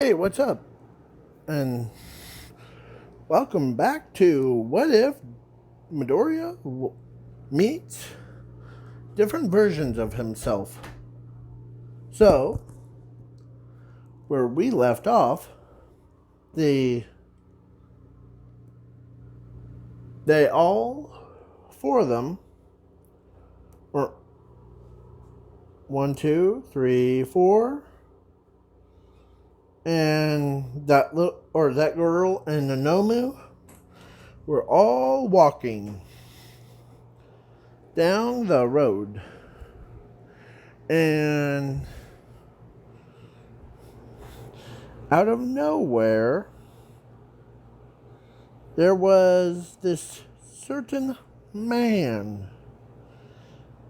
Hey, what's up? And welcome back to What If Midoriya meets different versions of himself. So, where we left off, the they all four of them were one, two, three, four, and that girl and the Nomu were all walking down the road, and out of nowhere, there was this certain man.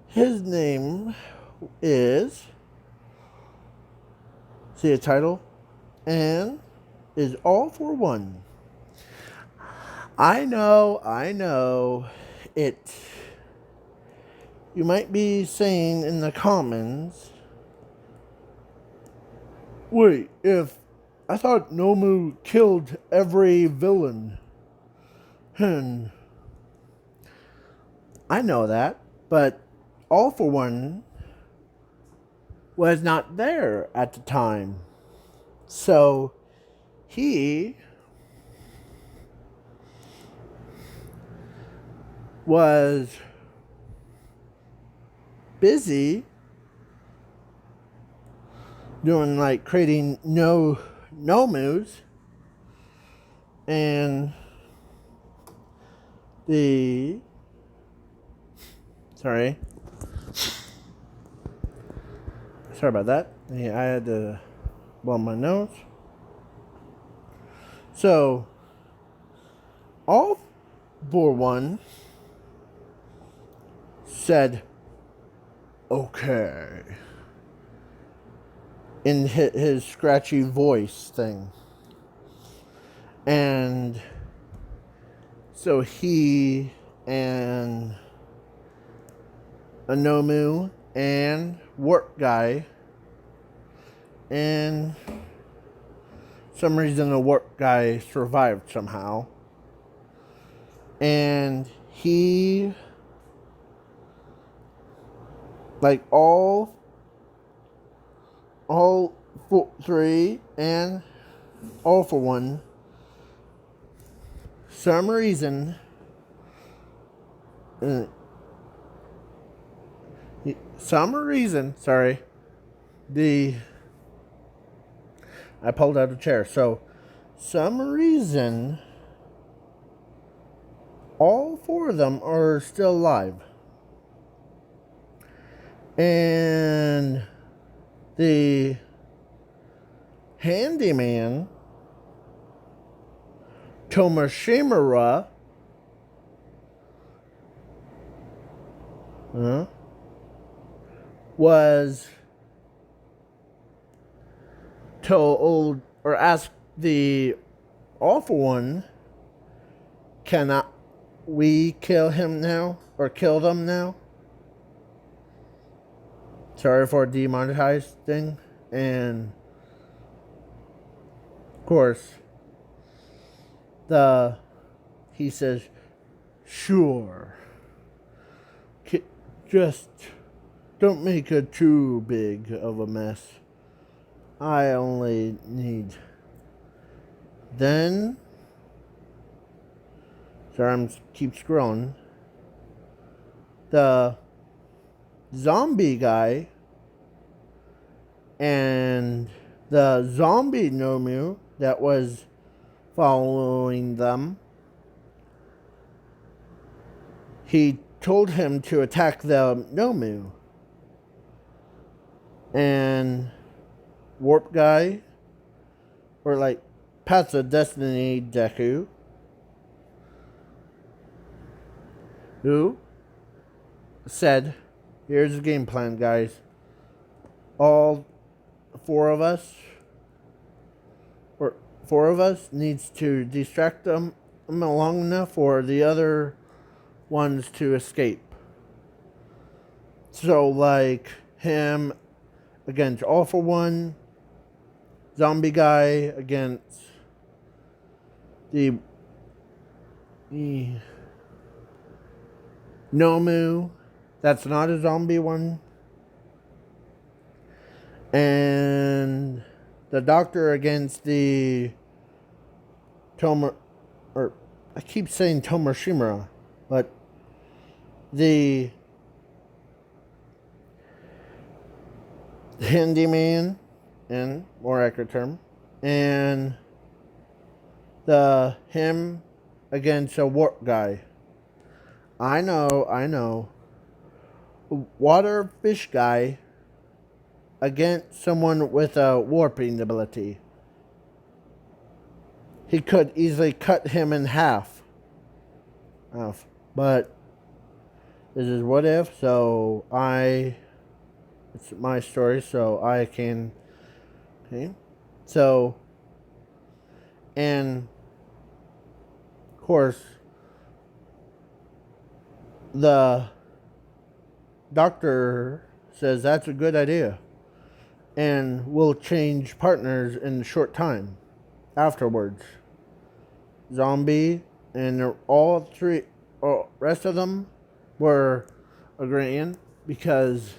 His name is, see a title, and is all for one. I know, it. You might be saying in the comments, wait, if I thought Nomu killed every villain. I know that, but All for One was not there at the time. So he was busy doing like creating no moves, and the sorry about that. Yeah, I had to blow my nose. So all for one said okay in his scratchy voice thing. And so he and Anomu and Work Guy, and some reason the Work Guy survived somehow. And he, like all three and All for One, some reason, sorry, I pulled out a chair. So, some reason, all four of them are still alive. And the handyman, Tomashimura, was told or asked the All for One, cannot we kill him now or kill them now? Sorry for demonetized thing. And of course, he says, sure. Just don't make it too big of a mess. I only need. Then, sorry, I keep scrolling. The zombie guy and the zombie Nomu that was following them, he told him to attack the Nomu. And Warp Guy, or like Paths of Destiny Deku, who said, here's the game plan, guys. All four of us needs to distract them long enough for the other ones to escape. So like him against All for One, zombie guy against the Nomu. That's not a zombie one. And the doctor against the or I keep saying Tomoshimura, but the handyman, in more accurate term, and him against a warp guy. I know. Water fish guy against someone with a warping ability. He could easily cut him in half. But this is what if, so it's my story, so I can, okay. So, and of course, the doctor says that's a good idea and we'll change partners in a short time afterwards. Zombie and all three, rest of them were agreeing because,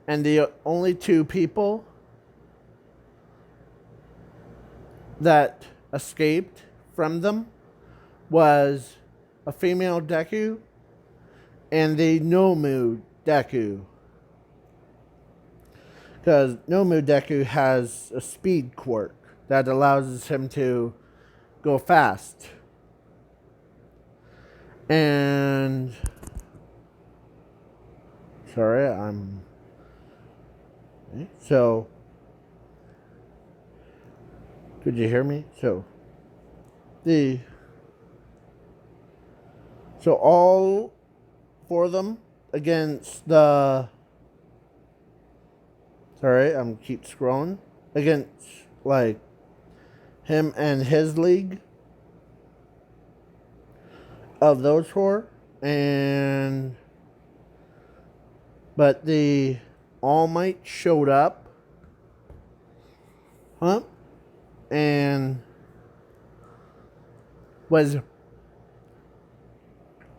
and the only two people that escaped from them was a female deku and the Nomu deku. Because Nomu deku has a speed quirk that allows him to go fast. And sorry, so could you hear me? So all four of them against the, sorry, I'm keep scrolling, against like him and his league of those four, and but the All Might showed up, and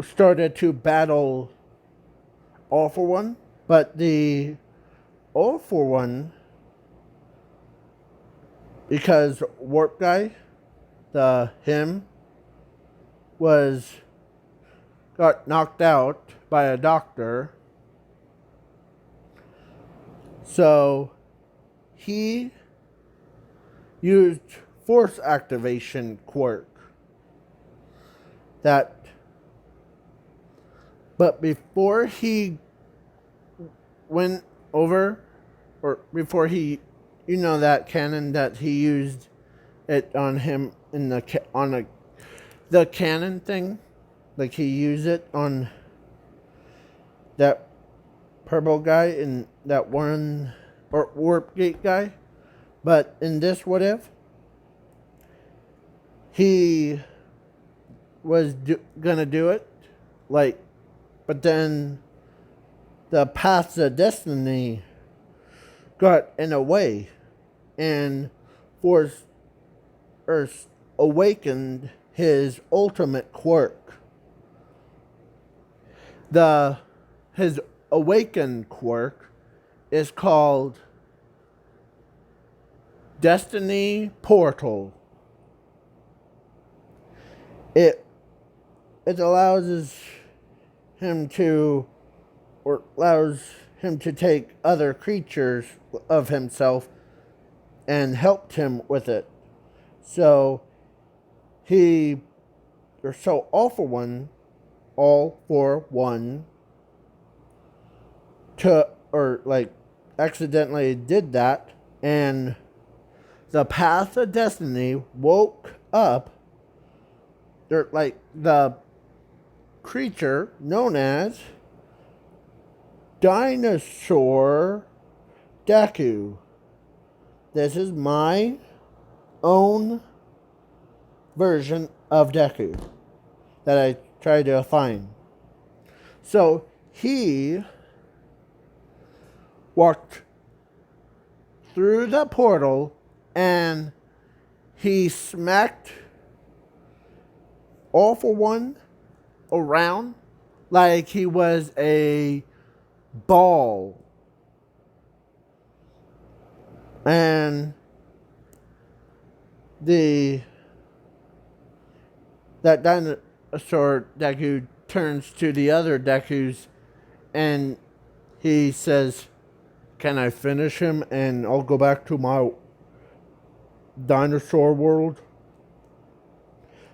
started to battle All for One, but the All for One, because Warp Guy, him got knocked out by a doctor, so he used force activation quirk but before he went over, or before he, that cannon that he used it on him in the cannon thing, like he used it on that purple guy and that one, or warp gate guy. But in this what if, he was gonna do it, but then the paths of destiny got in the way and forced or awakened his ultimate quirk. His awakened quirk is called Destiny Portal. It allows him to take other creatures of himself and helped him with it. So All for One accidentally did that, and the path of destiny woke up, the creature known as Dinosaur Deku. This is my own version of Deku that I tried to find. So he walked through the portal and he smacked All For One around like he was a ball. And that dinosaur deku turns to the other dekus and he says, "Can I finish him and I'll go back to my dinosaur world?"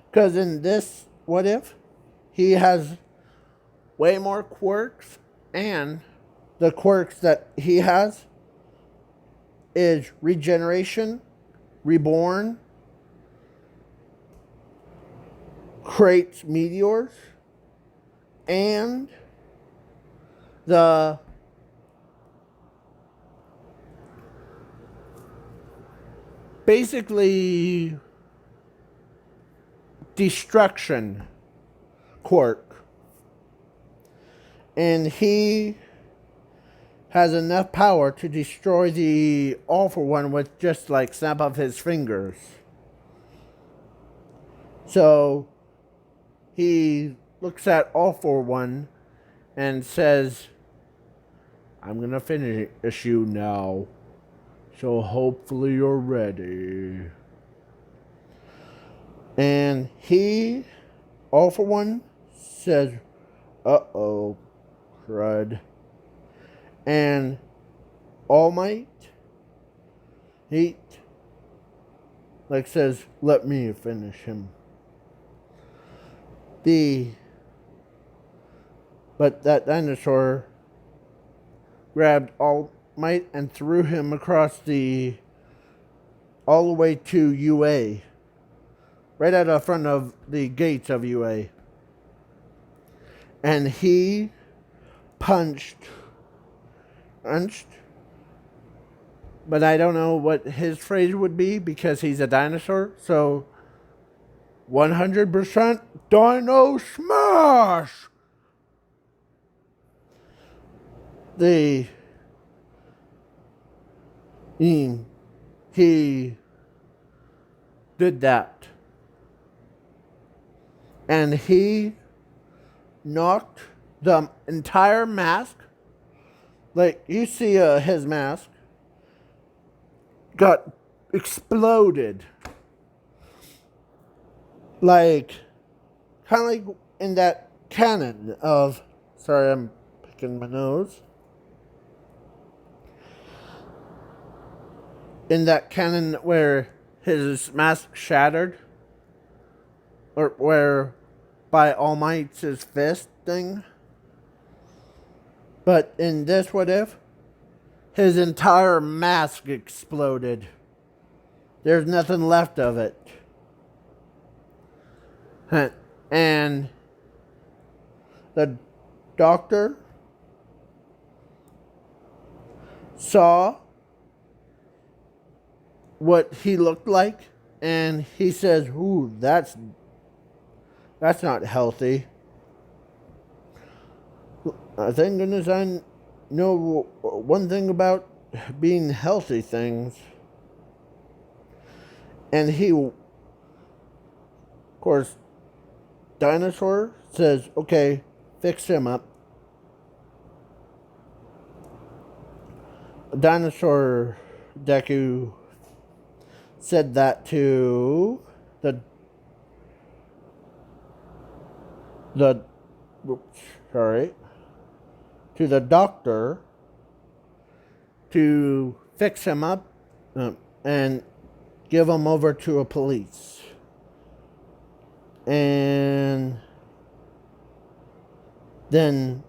Because in this what if, he has way more quirks, and the quirks that he has is regeneration, reborn, creates meteors, and the basically destruction quirk. And he has enough power to destroy the All For One with just like snap of his fingers. So he looks at All For One and says, "I'm gonna finish you now. So hopefully you're ready." And he, All For One, says, "Uh-oh, crud." And All Might, he, like, says, "Let me finish him." But that dinosaur grabbed All Might and threw him across all the way to UA. Right out of front of the gates of UA. And he punched, but I don't know what his phrase would be because he's a dinosaur. So 100% Dino Smash! He did that. And he knocked the entire mask. Like, you see his mask got exploded. Like, kind of like in that cannon of... Sorry, I'm picking my nose. In that cannon where his mask shattered. Or where by All Might's fist thing. But in this what if, his entire mask exploded. There's nothing left of it. And the doctor saw what he looked like, and he says, "Ooh, that's not healthy." Thank goodness I know one thing about being healthy things. And he, of course, Dinosaur says, "Okay, fix him up." Dinosaur Deku said that to the to the doctor to fix him up and give him over to a police. And then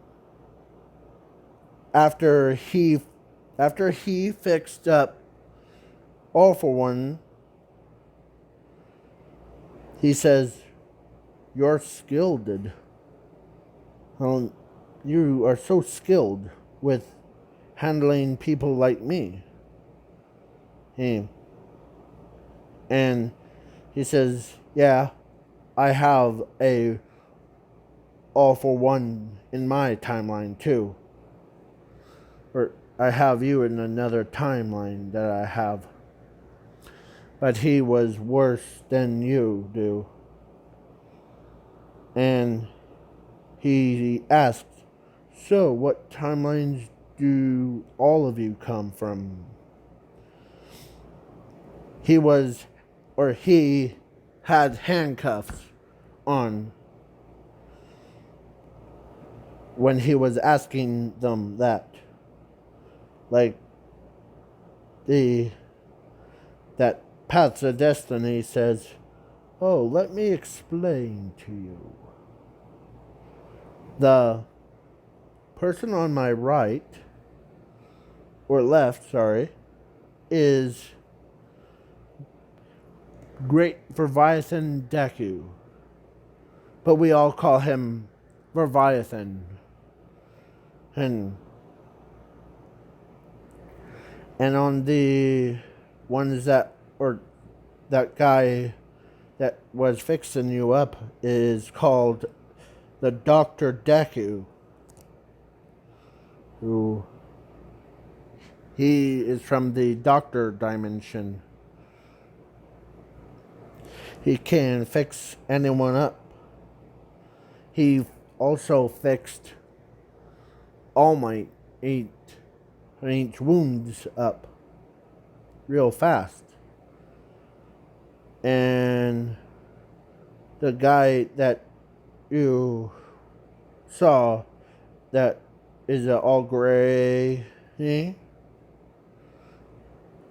after he fixed up All For One, he says, "You're skilled. You are so skilled with handling people like me." And he says, "Yeah, I have a All For One in my timeline too." Or I have you in another timeline that I have. But he was worse than you do. And he asked, so what timelines do all of you come from? He had handcuffs on when he was asking them that. Like that Paths of Destiny says, oh, let me explain to you. The person on my right, or left, sorry, is Great Leviathan Deku. But we all call him Leviathan. And on the ones that guy that was fixing you up is called the Dr. Deku, who he is from the Doctor Dimension. He can fix anyone up. He also fixed all my eight wounds up real fast. And the guy that you saw that is all gray,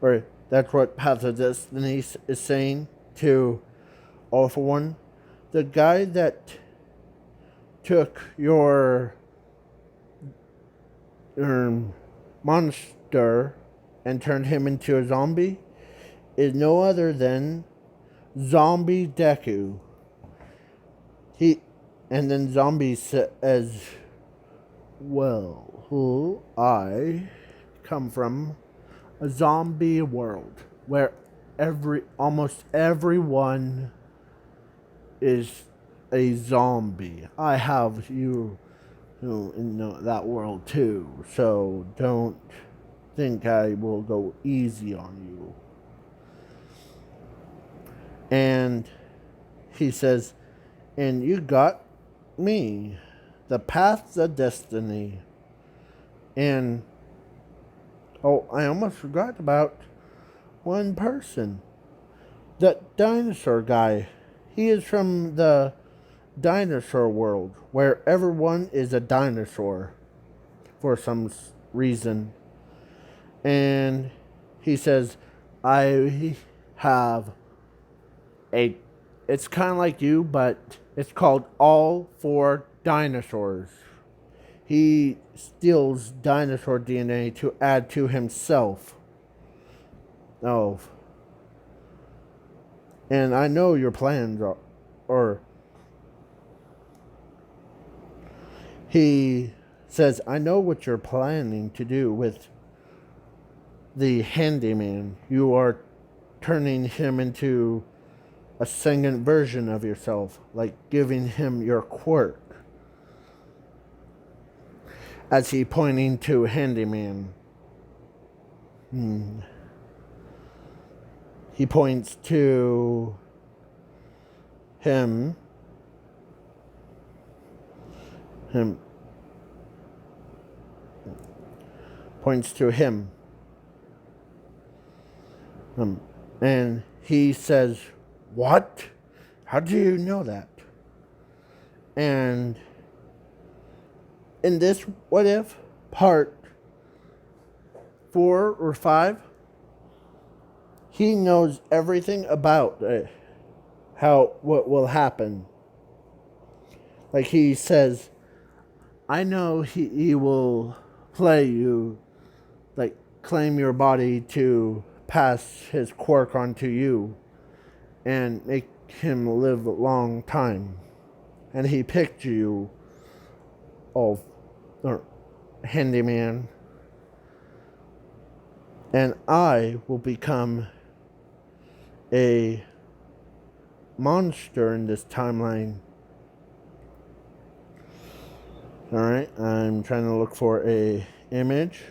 or that's what Path of Destiny is saying to All For One. The guy that took your monster and turned him into a zombie is no other than Zombie Deku. And then Zombie says, well, I come from a zombie world where almost everyone is a zombie. I have you in that world too, so don't think I will go easy on you. And he says, and you got me, the Paths of Destiny. And I almost forgot about one person. That dinosaur guy. He is from the dinosaur world, where everyone is a dinosaur for some reason. And he says, I have it's kind of like you, but it's called All For Dinosaurs. He steals dinosaur DNA to add to himself. Oh. And I know your plans or he says, I know what you're planning to do with the handyman. You are turning him into a second version of yourself, like giving him your quirk. As he pointing to handyman. He points to him. Points to him. And he says, what? How do you know that? And in this What If part 4 or 5, he knows everything about what will happen. Like he says, I know he will play you, like claim your body to pass his quirk onto you and make him live a long time. And he picked you, handyman. And I will become a monster in this timeline. Alright, I'm trying to look for a image.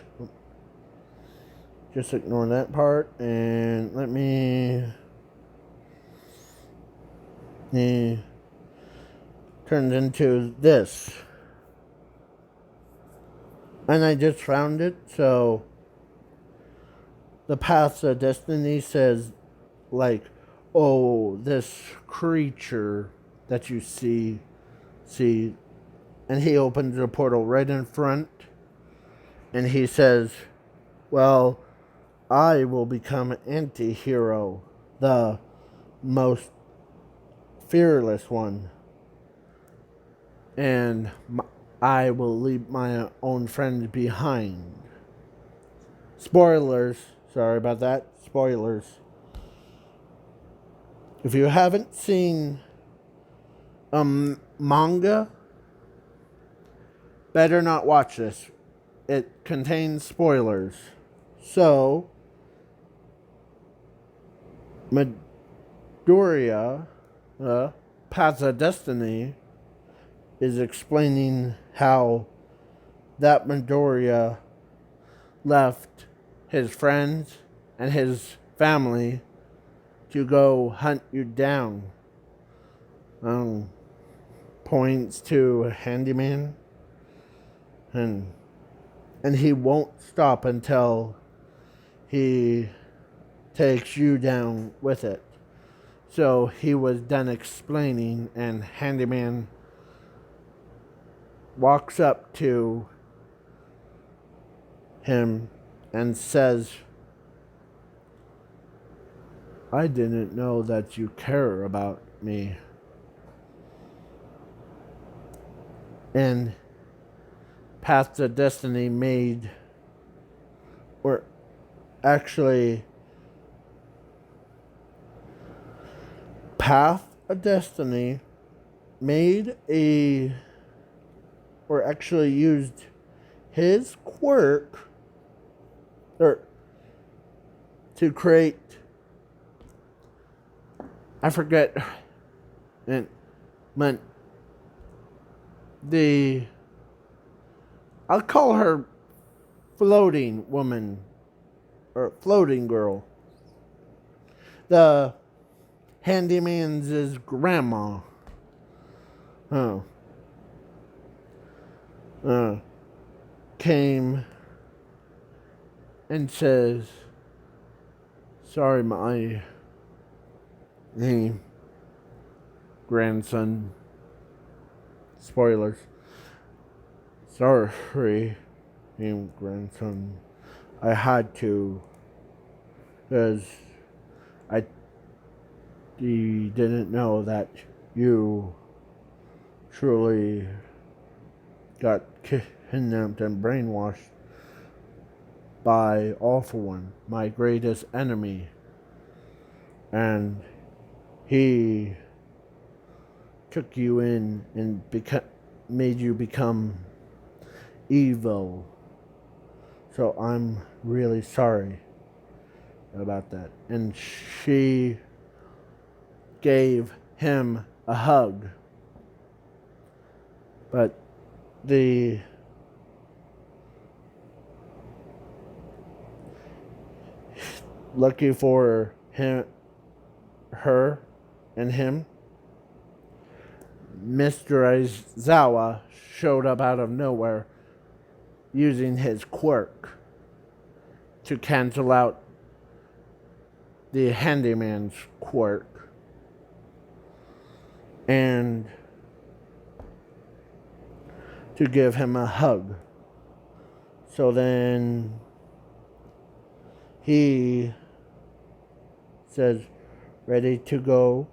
just ignore that part and let me. He turns into this. And I just found it, so the path of destiny says, like, oh, this creature that you see, and he opens the portal right in front, and he says, well, I will become an anti-hero, the most fearless one, and I will leave my own friends behind. Spoilers. Sorry about that. Spoilers. If you haven't seen manga, better not watch this. It contains spoilers. So, Midoriya, Path of Destiny, is explaining how that Midoriya left his friends and his family to go hunt you down. Points to a handyman, and he won't stop until he takes you down with it. So he was done explaining, and handyman walks up to him and says, I didn't know that you care about me. And Path to Destiny made, or actually, Path of Destiny made or actually used his quirk, or to create, I forget, and meant I'll call her floating woman, or floating girl. The handyman's grandma. Came and says, sorry, my grandson. Spoilers. Sorry, grandson. I had to, because I didn't know that you truly got kidnapped and brainwashed by Awful One, my greatest enemy. And he took you in and made you become evil. So I'm really sorry about that. And she gave him a hug. But lucky for her and him, Mr. Aizawa showed up out of nowhere using his quirk to cancel out the handyman's quirk. And to give him a hug. So then he says, ready to go?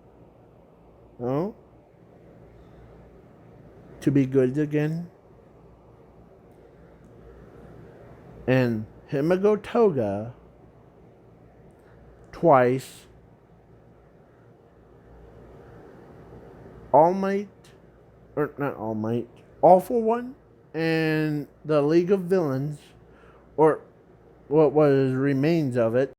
Oh? To be good again? And Himigo Toga twice, All Might, or not All Might, Awful One, and the League of Villains, or what was remains of it,